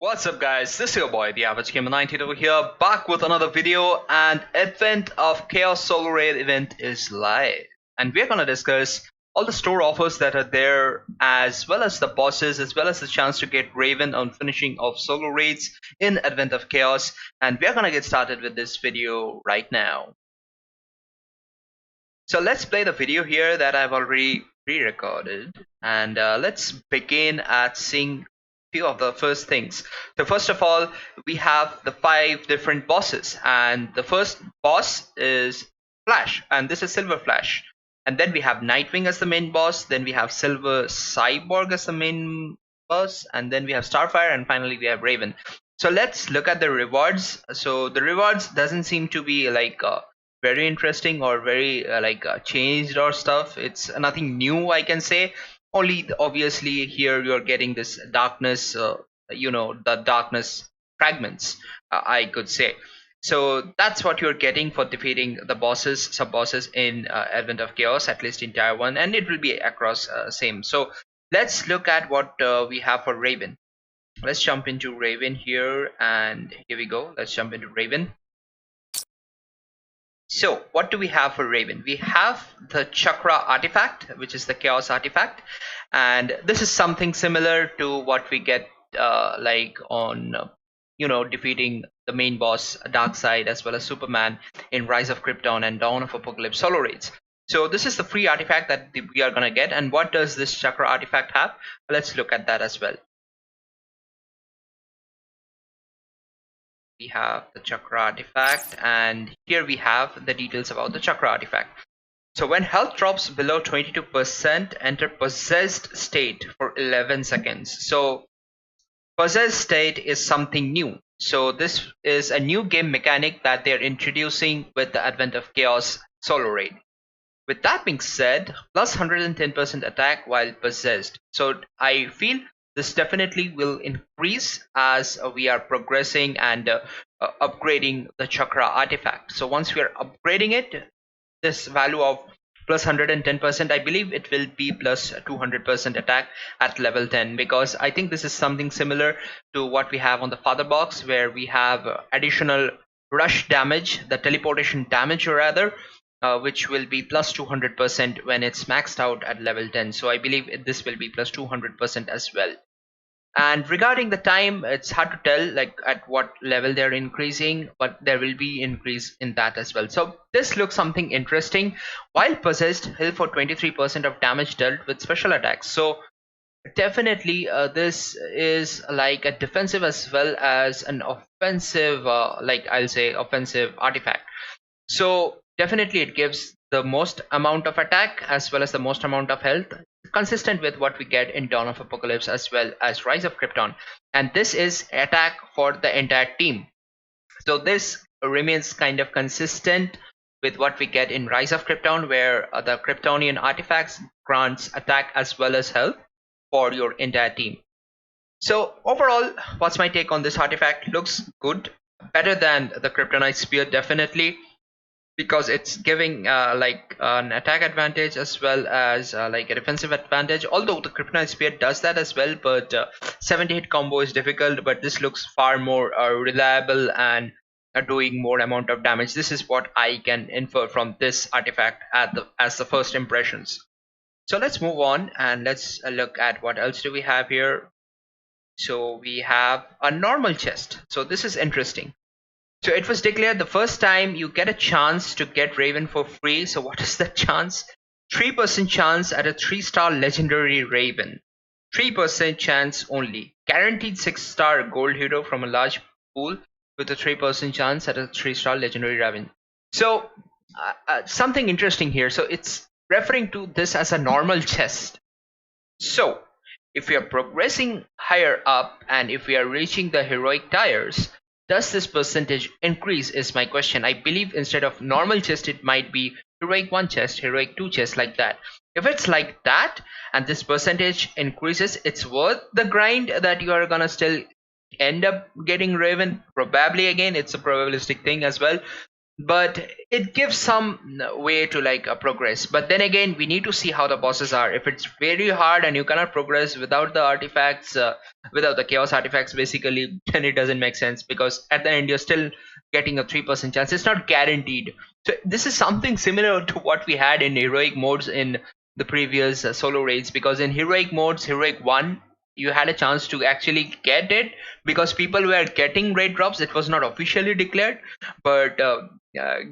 What's up guys, this is your boy the average gamer 90 over here, back with another video. And Advent of Chaos Solo Raid event is live, and we're gonna discuss all the store offers that are there, as well as the bosses, as well as the chance to get Raven on finishing of solo raids in Advent of Chaos. And we're gonna get started with this video right now. So let's play the video here that I've already pre-recorded, and let's begin at seeing few of the first things. So first of all, we have the 5 different bosses, and the first boss is Flash, and this is Silver Flash. And then we have Nightwing as the main boss, then we have Silver Cyborg as the main boss, and then we have Starfire, and finally we have Raven. So let's look at the rewards. So the rewards doesn't seem to be like very interesting or very changed or stuff. It's nothing new, I can say. Only obviously here you're getting this darkness, the darkness fragments, I could say. So that's what you're getting for defeating the bosses, sub bosses in Advent of Chaos, at least in tier 1, and it will be across same. So let's look at what we have for Raven. Let's jump into Raven here, and here we go. Let's jump into Raven. So what do we have for Raven? We have the Chakra artifact, which is the Chaos artifact, and this is something similar to what we get on defeating the main boss Darkseid as well as Superman in Rise of Krypton and Dawn of Apocalypse solo raids. So this is the free artifact that we are gonna get. And what does this Chakra artifact have? Let's look at that as well. We have the Chakra artifact, and here we have the details about the Chakra artifact. So when health drops below 22%, enter possessed state for 11 seconds. So possessed state is something new. So this is a new game mechanic that they're introducing with the Advent of Chaos solo raid. With that being said, plus 110% attack while possessed. So I feel this definitely will increase as we are progressing and upgrading the Chakra artifact. So once we are upgrading it, this value of plus 110%, I believe it will be plus 200% attack at level 10, because I think this is something similar to what we have on the Father Box, where we have additional rush damage, the teleportation damage rather, which will be plus 200% when it's maxed out at level 10. So I believe this will be plus 200% as well. And regarding the time, it's hard to tell like at what level they're increasing, but there will be increase in that as well. So this looks something interesting. While possessed, heal for 23% of damage dealt with special attacks. So definitely this is like a defensive as well as an offensive, I'll say offensive artifact. So definitely it gives the most amount of attack as well as the most amount of health, consistent with what we get in Dawn of Apocalypse as well as Rise of Krypton. And this is attack for the entire team. So this remains kind of consistent with what we get in Rise of Krypton, where the Kryptonian artifacts grants attack as well as health for your entire team. So overall, what's my take on this artifact? Looks good, better than the Kryptonite Spear definitely, because it's giving an attack advantage as well as a defensive advantage. Although the Kryptonite Spear does that as well, but 70 hit combo is difficult, but this looks far more reliable and doing more amount of damage. This is what I can infer from this artifact as the first impressions. So let's move on and let's look at what else do we have here. So we have a normal chest. So this is interesting. So it was declared the first time you get a chance to get Raven for free. So what is that chance? 3% chance at a 3-star legendary Raven. 3% chance only. Guaranteed 6-star gold hero from a large pool with a 3% chance at a 3-star legendary Raven. So something interesting here. So it's referring to this as a normal chest. So if we are progressing higher up and if we are reaching the heroic tiers, does this percentage increase is my question. I believe instead of normal chest, it might be heroic 1 chest, heroic 2 chest, like that. If it's like that and this percentage increases, it's worth the grind that you are gonna still end up getting Raven. Probably, again, it's a probabilistic thing as well. but it gives some way to like progress. But then again, we need to see how the bosses are. If it's very hard and you cannot progress without the artifacts, without the chaos artifacts basically, then it doesn't make sense, because at the end you're still getting a 3% chance. It's not guaranteed. So this is something similar to what we had in heroic modes in the previous solo raids, because in heroic modes, heroic 1, you had a chance to actually get it because people were getting raid drops. It was not officially declared, but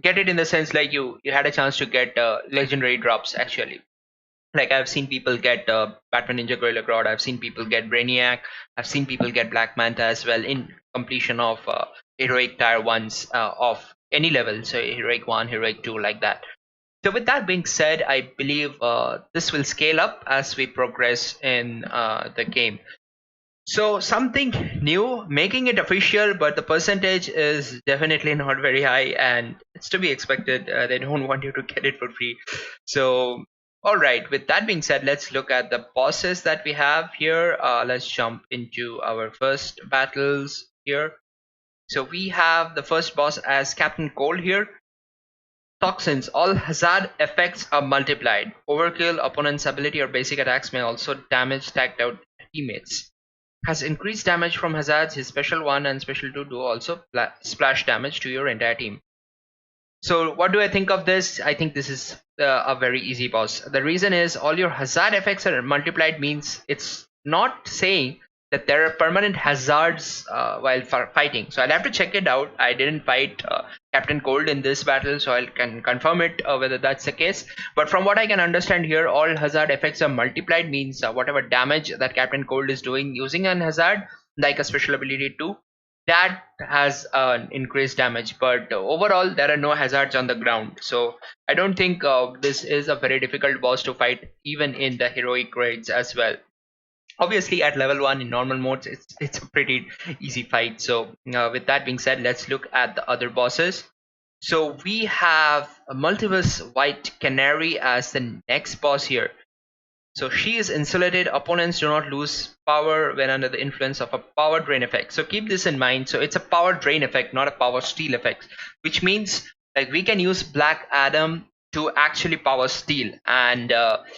get it in the sense like you had a chance to get legendary drops actually. Like I've seen people get Batman Ninja Gorilla Grodd, I've seen people get Brainiac, I've seen people get Black Manta as well in completion of heroic tier ones of any level, so heroic 1, heroic 2, like that. So with that being said, I believe this will scale up as we progress in the game. So something new, making it official, but the percentage is definitely not very high, and it's to be expected. They don't want you to get it for free. So, all right. With that being said, let's look at the bosses that we have here. Let's jump into our first battles here. So we have the first boss as Captain Cold here. Toxins. All hazard effects are multiplied. Overkill, opponent's ability, or basic attacks may also damage tagged out teammates. Has increased damage from hazards. His special 1 and special 2 do also splash damage to your entire team. So what do I think of this? I think this is a very easy boss. The reason is all your hazard effects are multiplied, means it's not saying that there are permanent hazards while fighting. So I'll have to check it out. I didn't fight Captain Cold in this battle, so I can confirm it whether that's the case. But from what I can understand here, all hazard effects are multiplied, means whatever damage that Captain Cold is doing using an hazard, like a special ability 2, that has increased damage. But overall, there are no hazards on the ground. So I don't think this is a very difficult boss to fight, even in the heroic raids as well. Obviously at level 1 in normal modes, it's a pretty easy fight. So with that being said, let's look at the other bosses. So we have a Multiverse White Canary as the next boss here. So she is insulated. Opponents do not lose power when under the influence of a power drain effect. So keep this in mind. So it's a power drain effect, not a power steal effect, which means like we can use Black Adam to actually power steal, and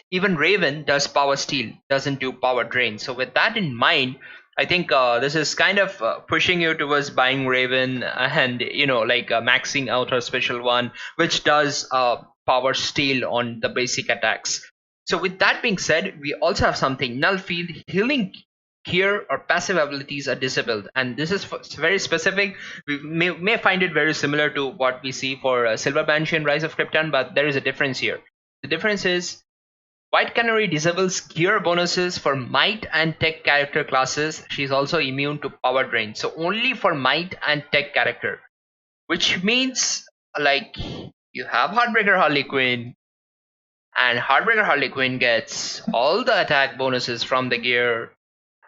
even Raven does power steal, doesn't do power drain. So with that in mind, I think this is kind of pushing you towards buying Raven and like maxing out her special 1, which does power steal on the basic attacks. So with that being said, we also have something null field. Healing gear or passive abilities are disabled, and this is very specific. We may find it very similar to what we see for Silver Banshee and Rise of Krypton, but there is a difference here. The difference is White Canary disables gear bonuses for might and tech character classes. She's also immune to power drain, so only for might and tech character, which means like you have Heartbreaker Harley Quinn, and Heartbreaker Harley Quinn gets all the attack bonuses from the gear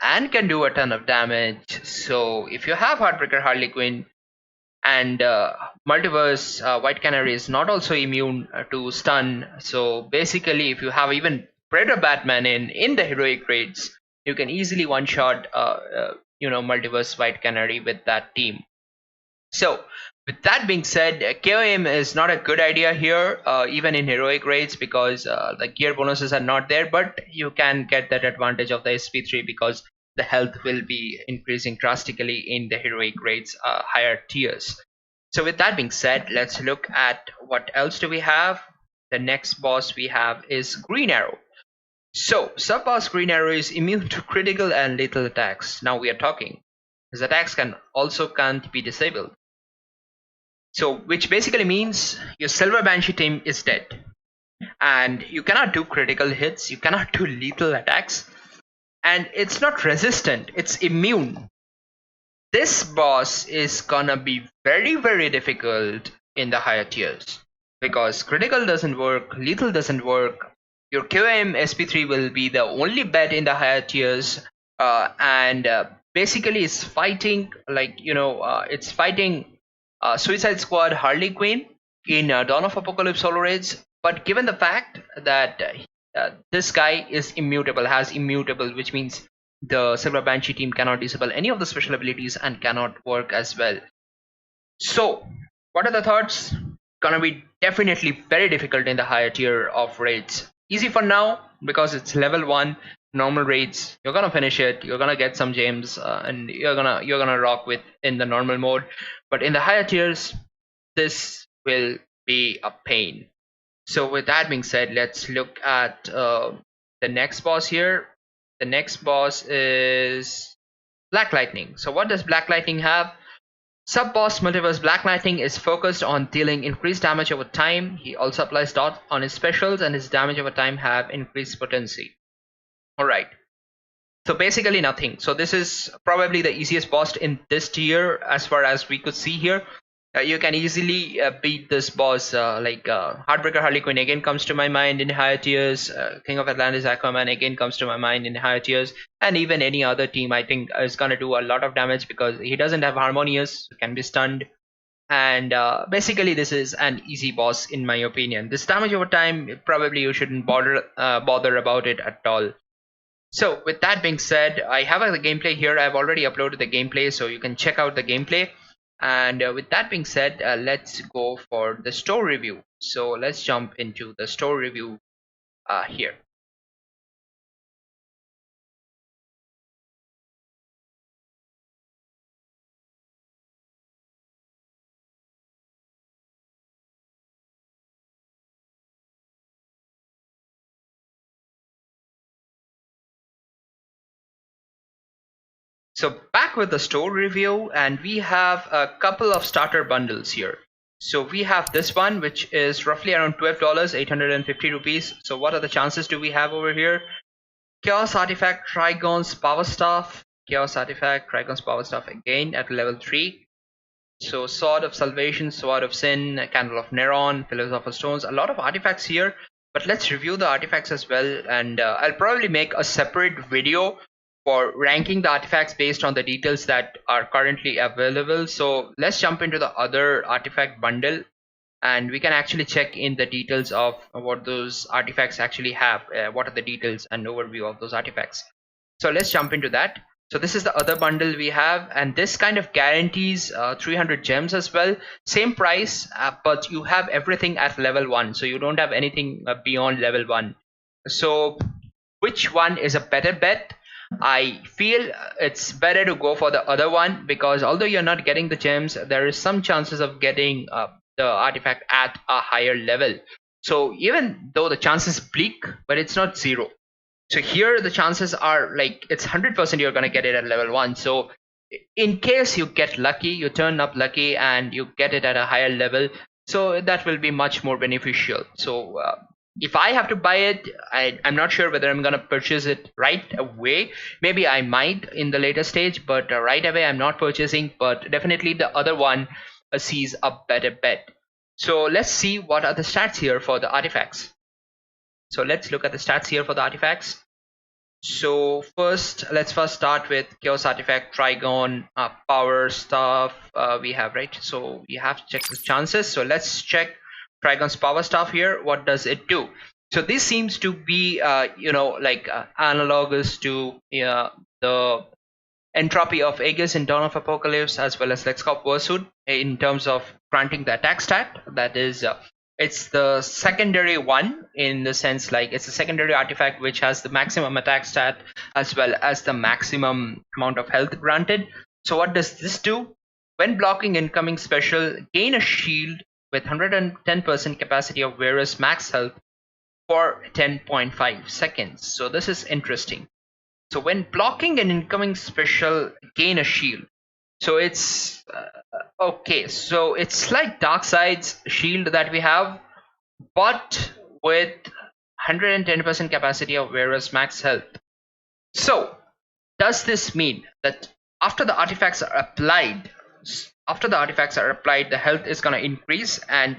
and can do a ton of damage. So if you have Heartbreaker Harley Quinn and Multiverse White Canary is not also immune to stun, so basically if you have even Predator Batman in the heroic raids, you can easily one shot Multiverse White Canary with that team. So with that being said, KOAM is not a good idea here, even in heroic raids, because the gear bonuses are not there, but you can get that advantage of the SP3 because the health will be increasing drastically in the heroic raids higher tiers. So with that being said, let's look at what else do we have. The next boss we have is Green Arrow. So sub-boss Green Arrow is immune to critical and lethal attacks. Now we are talking. His attacks can't be disabled. So which basically means your Silver Banshee team is dead, and you cannot do critical hits, you cannot do lethal attacks, and it's not resistant, it's immune. This boss is gonna be very, very difficult in the higher tiers because critical doesn't work, lethal doesn't work. Your KOM SP3 will be the only bet in the higher tiers, and basically it's fighting like it's fighting Suicide Squad Harley Quinn in Dawn of Apocalypse solo raids, but given the fact that this guy is immutable, has immutable, which means the Silver Banshee team cannot disable any of the special abilities and cannot work as well. So what are the thoughts? gonna be definitely very difficult in the higher tier of raids. Easy for now because it's level 1 normal raids. You're gonna finish it, you're gonna get some gems, and you're gonna rock with in the normal mode. But in the higher tiers, this will be a pain. So with that being said, let's look at the next boss here. The next boss is Black Lightning. So what does Black Lightning have? Sub-boss Multiverse Black Lightning is focused on dealing increased damage over time. He also applies dots on his specials, and his damage over time have increased potency. Alright, so basically nothing. So this is probably the easiest boss in this tier as far as we could see here. You can easily beat this boss. Heartbreaker Harley Quinn again comes to my mind in higher tiers. King of Atlantis Aquaman again comes to my mind in higher tiers. And even any other team I think is going to do a lot of damage because he doesn't have Harmonious, can be stunned. And basically this is an easy boss in my opinion. This damage over time, probably you shouldn't bother about it at all. So with that being said, I have the gameplay here. I've already uploaded the gameplay, so you can check out the gameplay. And with that being said, let's go for the store review. So let's jump into the store review here. So back with the store review, and we have a couple of starter bundles here. So we have this one, which is roughly around $12, 850 rupees. So what are the chances do we have over here? Chaos Artifact, Trigon's Power Staff, Chaos Artifact, Trigon's Power Staff again at level 3. So Sword of Salvation, Sword of Sin, Candle of NERON, Philosopher's Stones, a lot of artifacts here. But let's review the artifacts as well, and I'll probably make a separate video for ranking the artifacts based on the details that are currently available. So let's jump into the other artifact bundle, and we can actually check in the details of what those artifacts actually have, what are the details and overview of those artifacts. So let's jump into that. So this is the other bundle we have, and this kind of guarantees 300 gems as well. Same price, but you have everything at level 1, so you don't have anything beyond level 1. So which one is a better bet? I feel it's better to go for the other one, because although you're not getting the gems, there is some chances of getting the artifact at a higher level. So even though the chance is bleak, but it's not zero. So here the chances are like it's 100% you're going to get it at level 1. So in case you get lucky, you turn up lucky and you get it at a higher level, so that will be much more beneficial. So if I have to buy it, I'm not sure whether I'm going to purchase it right away. Maybe I might in the later stage, but right away I'm not purchasing. But definitely the other one sees a better bet. So let's see what are the stats here for the artifacts. So let's look at the stats here for the artifacts. So let's first start with Chaos Artifact, Trigon, Power Staff we have, right? So we have to check the chances. So let's check Trigon's Power Staff here. What does it do? So this seems to be, analogous to the Entropy of Aegis in Dawn of Apocalypse, as well as Lexcorp Versuit in terms of granting the attack stat. That is, it's the secondary one, in the sense like it's a secondary artifact which has the maximum attack stat as well as the maximum amount of health granted. So what does this do? When blocking incoming special, gain a shield with 110% capacity of wearer's max health for 10.5 seconds. So this is interesting. So when blocking an incoming special, gain a shield. So it's okay. So it's like Darkseid's shield that we have, but with 110% capacity of wearer's max health. So does this mean that after the artifacts are applied, the health is going to increase, and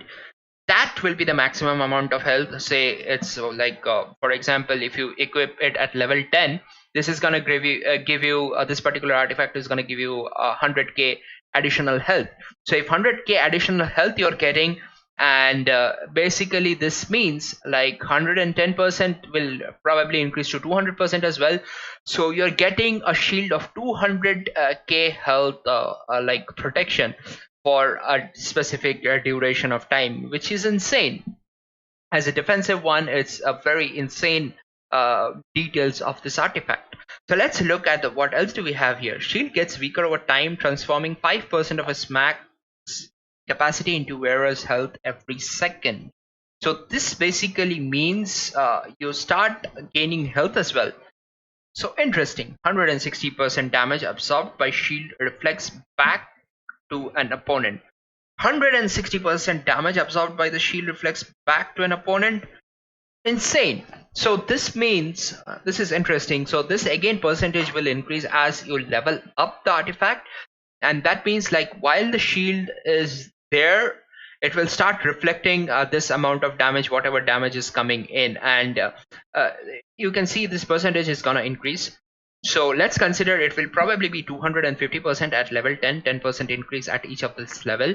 that will be the maximum amount of health? Say it's like for example, if you equip it at level 10, this is going to give you this particular artifact is going to give you 100k additional health. So if 100k additional health you're getting, and basically this means like 110% will probably increase to 200% as well. So you're getting a shield of 200k health like protection. for a specific duration of time, which is insane. As a defensive one, it's a very insane details of this artifact. So let's look at what else do we have here. Shield gets weaker over time, transforming 5% of its max capacity into wearer's health every second. So this basically means you start gaining health as well. So interesting. 160% damage absorbed by shield reflects back to an opponent. 160% damage absorbed by the shield reflects back to an opponent. Insane. So this means this is interesting. So this again percentage will increase as you level up the artifact, and that means like while the shield is there, it will start reflecting this amount of damage, whatever damage is coming in, and you can see this percentage is gonna increase. So let's consider it will probably be 250% at level 10, 10% increase at each of this level.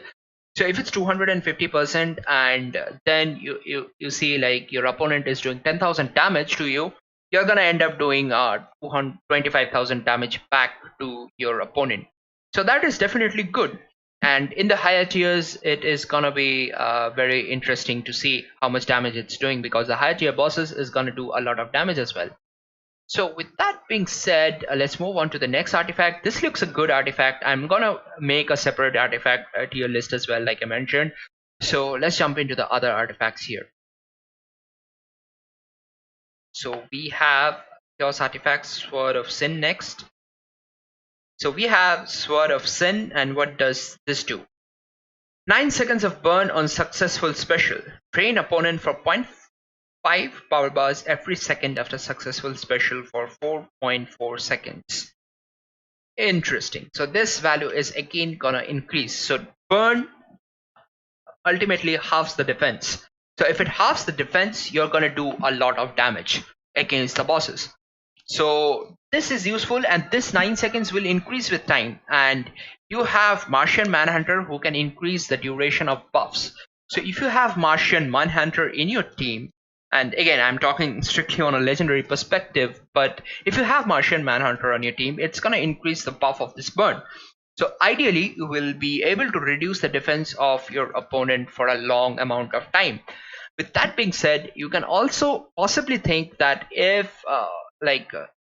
So if it's 250% and then you see like your opponent is doing 10,000 damage to you, you're gonna end up doing 25,000 damage back to your opponent. So that is definitely good. And in the higher tiers, it is gonna be very interesting to see how much damage it's doing, because the higher tier bosses is gonna do a lot of damage as well. So with that being said, let's move on to the next artifact. This looks a good artifact. I'm gonna make a separate artifact tier list as well, like I mentioned. So let's jump into the other artifacts here. So we have Chaos Artifacts, Sword of Sin next. So we have Sword of Sin, and what does this do? 9 seconds of burn on successful special. Train opponent for 0.5 power bars every second after successful special for 4.4 seconds. Interesting. So this value is again gonna increase. So burn ultimately halves the defense. So if it halves the defense, you're gonna do a lot of damage against the bosses. So this is useful, and this 9 seconds will increase with time. And you have Martian Manhunter who can increase the duration of buffs. So if you have Martian Manhunter in your team, and again I'm talking strictly on a legendary perspective, but if you have Martian Manhunter on your team, it's going to increase the buff of this burn. So ideally you will be able to reduce the defense of your opponent for a long amount of time. With that being said, you can also possibly think that if a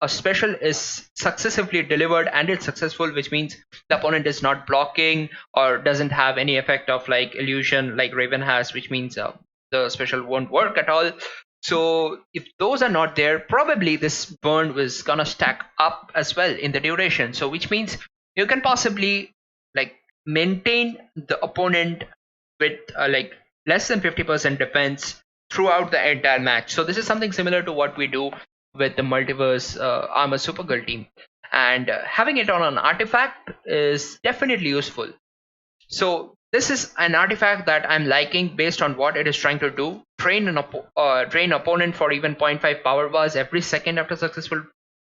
special is successively delivered and it's successful, which means the opponent is not blocking or doesn't have any effect of like illusion like Raven has, which means the special won't work at all. So if those are not there, probably this burn was gonna stack up as well in the duration. So which means you can possibly like maintain the opponent with like less than 50% defense throughout the entire match. So this is something similar to what we do with the Multiverse Armor Supergirl team, and having it on an artifact is definitely useful. So this is an artifact that I'm liking based on what it is trying to do. Train opponent for even 0.5 power bars every second after successful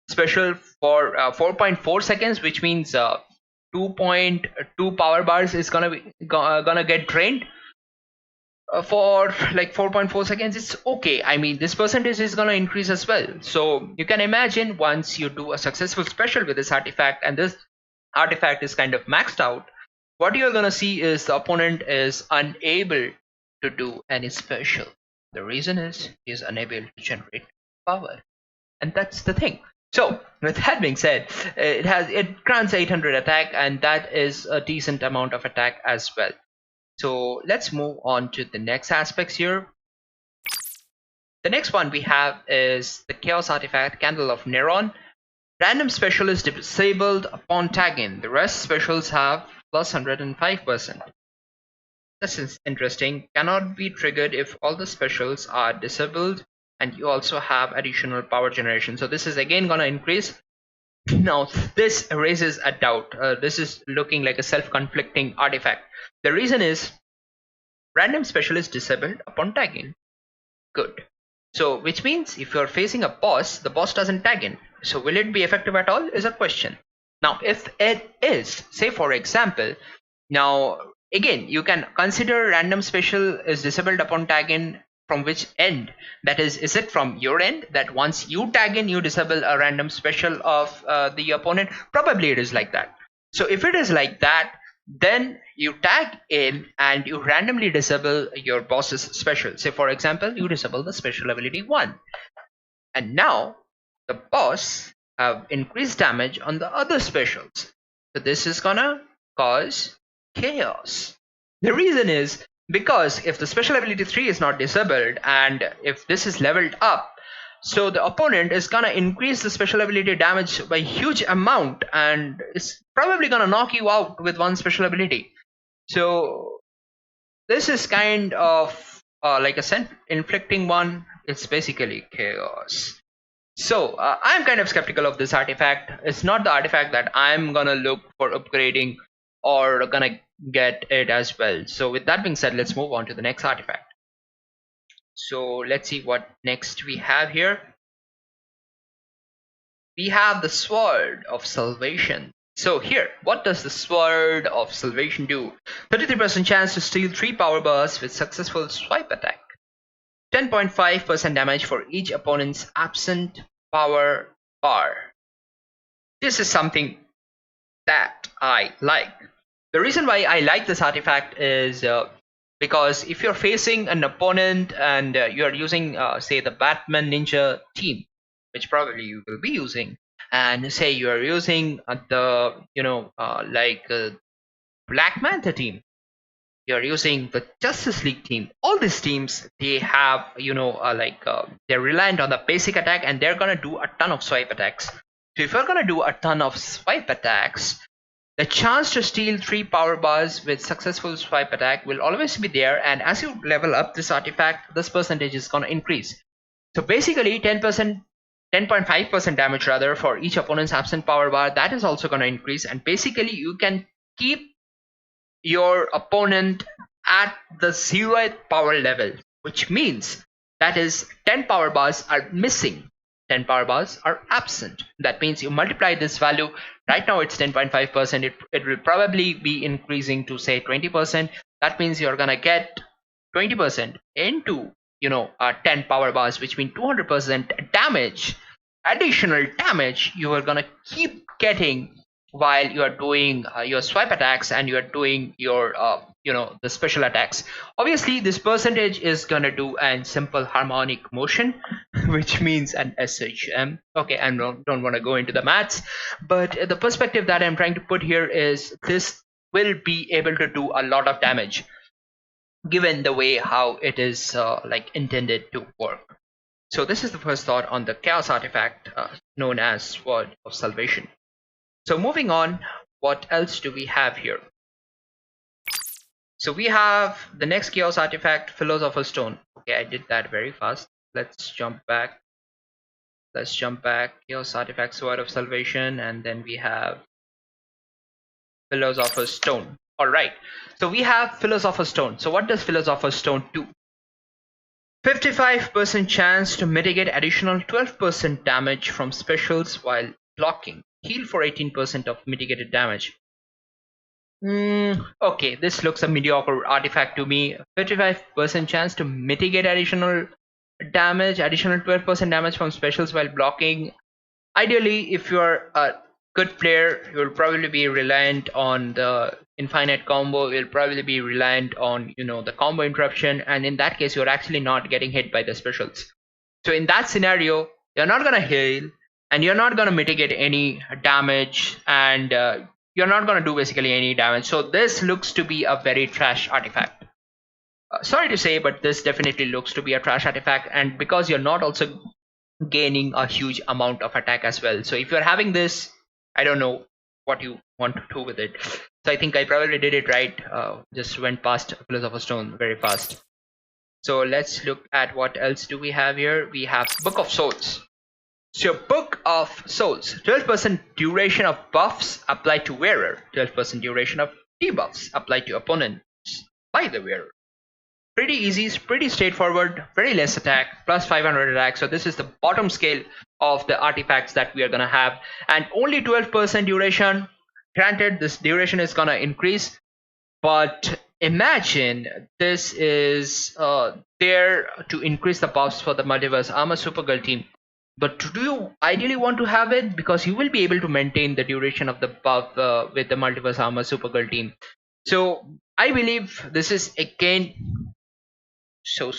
special for 4.4 seconds, which means 2.2 power bars is gonna get drained for like 4.4 seconds. It's okay. I mean, this percentage is gonna increase as well. So you can imagine once you do a successful special with this artifact, and this artifact is kind of maxed out, what you're gonna see is the opponent is unable to do any special. The reason is he is unable to generate power, and that's the thing. So with that being said, it grants 800 attack, and that is a decent amount of attack as well. So let's move on to the next aspects here. The next one we have is the Chaos Artifact, Candle of NERON. Random special is disabled upon tagging. The rest specials have plus 105%. This is interesting. Cannot be triggered if all the specials are disabled and you also have additional power generation. So this is again gonna increase. Now this raises a doubt. This is looking like a self-conflicting artifact. The reason is random special is disabled upon tagging. Good. So which means if you're facing a boss, the boss doesn't tag in. So will it be effective at all is a question. Now if it is, say for example, now again you can consider random special is disabled upon tag in from which end. That is it from your end that once you tag in you disable a random special of the opponent? Probably it is like that. So if it is like that, Then you tag in and you randomly disable your boss's special. Say for example, you disable the special ability 1. And now the boss have increased damage on the other specials. So this is gonna cause chaos. The reason is because if the special ability 3 is not disabled and if this is leveled up, so the opponent is gonna increase the special ability damage by huge amount and it's probably gonna knock you out with one special ability. So this is kind of like a inflicting one. It's basically chaos. So I'm kind of skeptical of this artifact. It's not the artifact that I'm gonna look for upgrading or gonna get it as well. So with that being said, let's move on to the next artifact. So let's see what next we have here. We have the Sword of Salvation. So here, what does the Sword of Salvation do? 33% chance to steal 3 power bars with successful swipe attack. 10.5% damage for each opponent's absent power bar. This is something that I like. The reason why I like this artifact is because if you're facing an opponent and you're using say the Batman Ninja team, which probably you will be using, and say you're using the Black Manta team, you're using the Justice League team, all these teams, they have they're reliant on the basic attack and they're gonna do a ton of swipe attacks. So if you're gonna do a ton of swipe attacks, the chance to steal 3 power bars with successful swipe attack will always be there, and as you level up this artifact, this percentage is gonna increase. So basically 10.5% damage rather for each opponent's absent power bar, that is also gonna increase, and basically you can keep your opponent at the 0th power level, which means that is 10 power bars are missing, 10 power bars are absent. That means you multiply this value. Right now it's 10.5%. It will probably be increasing to say 20%. That means you're gonna get 20% into 10 power bars, which means 200% damage, additional damage you are gonna keep getting while you are doing your swipe attacks and you are doing your the special attacks. Obviously this percentage is gonna do a simple harmonic motion which means an SHM. Okay, I don't want to go into the maths, but the perspective that I'm trying to put here is this will be able to do a lot of damage given the way how it is intended to work. So this is the first thought on the chaos artifact known as Sword of Salvation. So moving on, what else do we have here? So we have the next chaos artifact, Philosopher's Stone. Okay, I did that very fast. Let's jump back. Chaos artifact, Sword of Salvation, and then we have Philosopher's Stone. All right. So we have Philosopher's Stone. So what does Philosopher's Stone do? 55% chance to mitigate additional 12% damage from specials while blocking. Heal for 18% of mitigated damage. Okay, this looks a mediocre artifact to me. 55% chance to mitigate additional damage, additional 12% damage from specials while blocking. Ideally, if you're a good player, you'll probably be reliant on the infinite combo. You'll probably be reliant on the combo interruption, and in that case you're actually not getting hit by the specials. So in that scenario, you're not gonna heal and you're not gonna mitigate any damage, and you're not gonna do basically any damage. So this looks to be a very trash artifact. Sorry to say, but this definitely looks to be a trash artifact, and because you're not also gaining a huge amount of attack as well. So if you're having this, I don't know what you want to do with it. So I think I probably did it right. Just went past Philosopher's Stone very fast. So let's look at what else do we have here. We have Book of Souls. So Book of Souls, 12% duration of buffs applied to wearer, 12% duration of debuffs applied to opponents by the wearer. Pretty easy, pretty straightforward, very less attack, plus 500 attack. So this is the bottom scale of the artifacts that we are going to have, and only 12% duration. Granted, this duration is going to increase, but imagine this is there to increase the buffs for the Multiverse Armor Supergirl team. But do you ideally want to have it? Because you will be able to maintain the duration of the buff with the Multiverse Armor Supergirl team. So I believe this is again so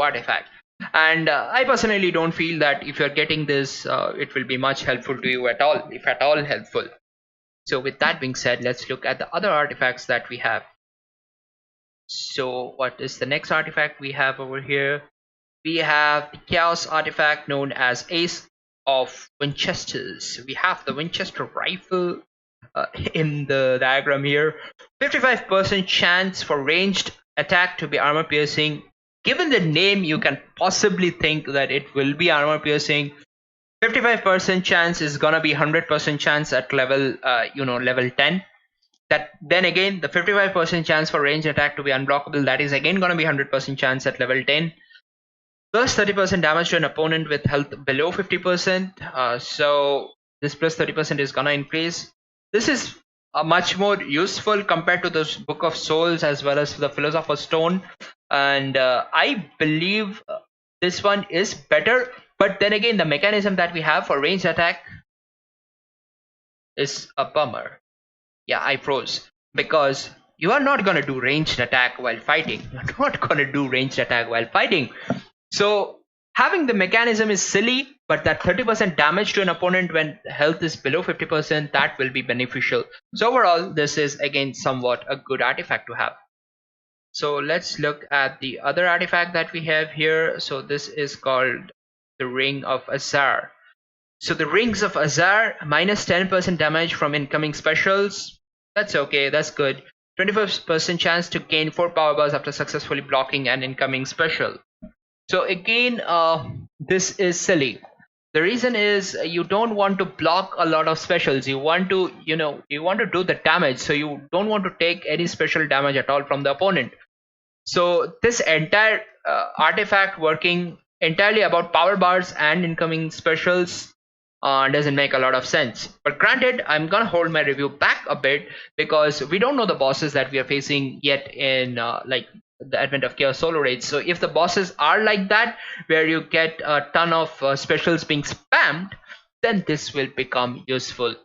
artifact. And I personally don't feel that if you're getting this, it will be much helpful to you at all, if at all helpful. So with that being said, let's look at the other artifacts that we have. So what is the next artifact we have over here? We have the chaos artifact known as Ace of Winchesters. We have the Winchester rifle in the diagram here. 55% chance for ranged attack to be armor piercing. Given the name, you can possibly think that it will be armor piercing. 55% chance is gonna be 100% chance at level level 10. That then again, the 55% chance for ranged attack to be unblockable, that is again gonna be 100% chance at level 10. Plus 30% damage to an opponent with health below 50%. So this plus 30% is gonna increase. This is much more useful compared to the Book of Souls as well as the Philosopher's Stone, and I believe this one is better. But then again, the mechanism that we have for ranged attack is a bummer. Yeah, I froze because you are not gonna do ranged attack while fighting. You're not gonna do ranged attack while fighting. So having the mechanism is silly, but that 30% damage to an opponent when health is below 50%, that will be beneficial. So overall, this is again somewhat a good artifact to have. So let's look at the other artifact that we have here. So this is called the Ring of AZAR. So the Rings of AZAR, minus 10% damage from incoming specials. That's okay, that's good. 25% chance to gain 4 power bars after successfully blocking an incoming special. So again, this is silly. The reason is you don't want to block a lot of specials. You want to, you want to do the damage. So you don't want to take any special damage at all from the opponent. So this entire artifact working entirely about power bars and incoming specials doesn't make a lot of sense. But granted, I'm gonna hold my review back a bit because we don't know the bosses that we are facing yet in like the advent of chaos solo raids. So if the bosses are like that, where you get a ton of specials being spammed, then this will become useful.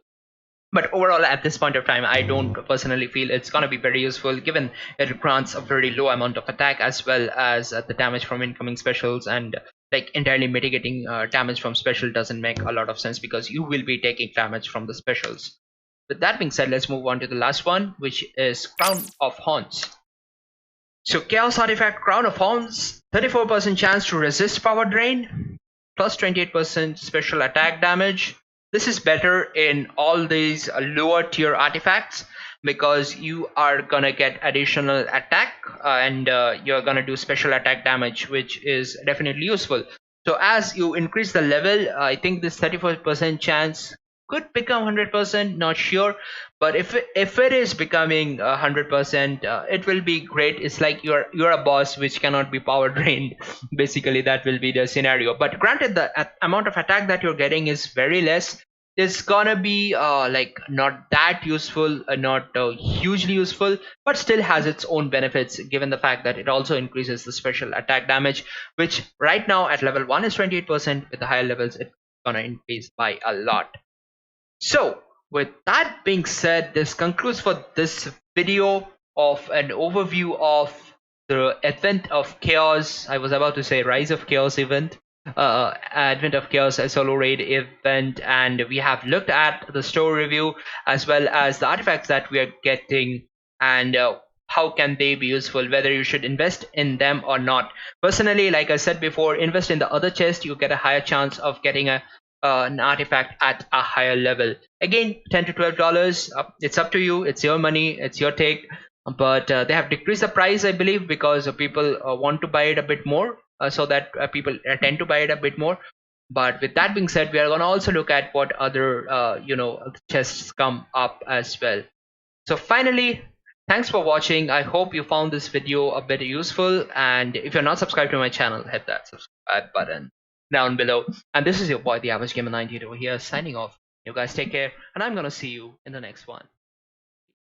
But overall, at this point of time, I don't personally feel it's going to be very useful, given it grants a very low amount of attack as well as the damage from incoming specials, and like entirely mitigating damage from special doesn't make a lot of sense because you will be taking damage from the specials. With that being said, let's move on to the last one, which is Crown of Horns. So Chaos Artifact Crown of Horns, 34% chance to resist power drain, plus 28% special attack damage. This is better in all these lower tier artifacts because you are gonna get additional attack and you're gonna do special attack damage, which is definitely useful. So as you increase the level, I think this 34% chance could become 100%, not sure, but if it is becoming 100%, it will be great. It's like you're a boss which cannot be power drained. Basically that will be the scenario, but granted the amount of attack that you're getting is very less. It's gonna be like not that useful, not hugely useful, but still has its own benefits given the fact that it also increases the special attack damage, which right now at level 1 is 28%. With the higher levels it's gonna increase by a lot. So with that being said, this concludes for this video of an overview of the Advent of Chaos. I was about to say Rise of Chaos event. Advent of Chaos solo raid event, and we have looked at the store review as well as the artifacts that we are getting and how can they be useful, whether you should invest in them or not. Personally, like I said before, invest in the other chest. You get a higher chance of getting an artifact at a higher level. Again, $10 to $12, it's up to you. It's your money, it's your take, but they have decreased the price, I believe, because people want to buy it a bit more, so that people tend to buy it a bit more. But with that being said, we are going to also look at what other chests come up as well. So finally, thanks for watching. I hope you found this video a bit useful, and if you're not subscribed to my channel, hit that subscribe button down below. And this is your boy, the Average Gamer 98 over here, signing off. You guys take care, and I'm gonna see you in the next one.